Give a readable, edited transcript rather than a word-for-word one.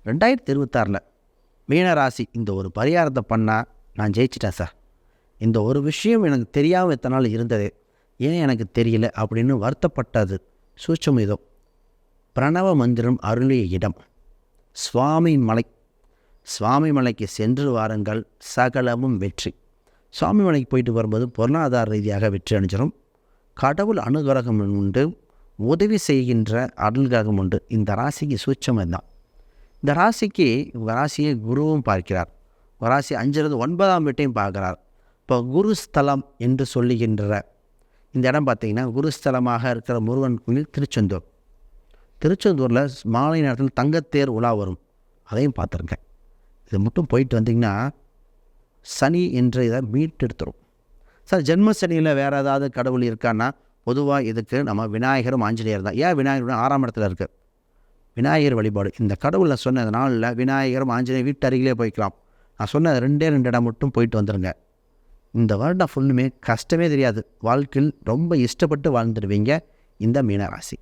2026 மீனராசி இந்த ஒரு பரிகாரத்தை பண்ணால் நான் ஜெயிச்சிட்டேன் சார். இந்த ஒரு விஷயம் எனக்கு தெரியாமல் இத்தனை நாள் இருந்தது, ஏன் எனக்கு தெரியல அப்படின்னு வருத்தப்பட்டது சூட்சம் இதோ. பிரணவ மந்திரம் அருளிய இடம் சுவாமி மலை. சுவாமி மலைக்கு சென்று வாருங்கள், சகலமும் வெற்றி. சுவாமி மலைக்கு போயிட்டு வரும்போது பொருளாதார ரீதியாக வெற்றி அடைஞ்சிடும். கடவுள் அனுகிரகம் உண்டு, உதவி செய்கின்ற அருள்கிரகம் உண்டு. இந்த ராசிக்கு சூட்சம் தான். இந்த ராசிக்கு உங்கள் ராசியை குருவும் பார்க்கிறார். ஒரு ராசி 5லிருந்து 9ஆம் வீட்டையும் பார்க்குறார். இப்போ குருஸ்தலம் என்று சொல்லுகின்ற இந்த இடம் பார்த்திங்கன்னா குருஸ்தலமாக இருக்கிற முருகன் கோயில் திருச்செந்தூர். திருச்செந்தூரில் மாலை நேரத்தில் தங்கத்தேர் உலா வரும், அதையும் பார்த்துருக்கேன். இது மட்டும் போயிட்டு வந்திங்கன்னா சனி என்ற இதை மீட்டெடுத்துரும். சார் ஜென்ம சனியில் வேறு ஏதாவது கடவுள் இருக்கான்னா பொதுவாக இதுக்கு நம்ம விநாயகரும் ஆஞ்சநேயர் தான். ஏன் விநாயகர் 6ஆம் இடத்துல இருக்குது? விநாயகர் வழிபாடு. இந்த கடவுளை சொன்ன நாளில் விநாயகரும் ஆஞ்சநேயர் வீட்டு அருகிலே போய்க்கலாம். நான் சொன்ன 2 இடம் மட்டும் போயிட்டு வந்துடுங்க. இந்த வருடம் ஃபுல்லுமே கஷ்டமே தெரியாது. வாழ்க்கையில் ரொம்ப இஷ்டப்பட்டு வாழ்ந்துடுவீங்க இந்த மீனராசி.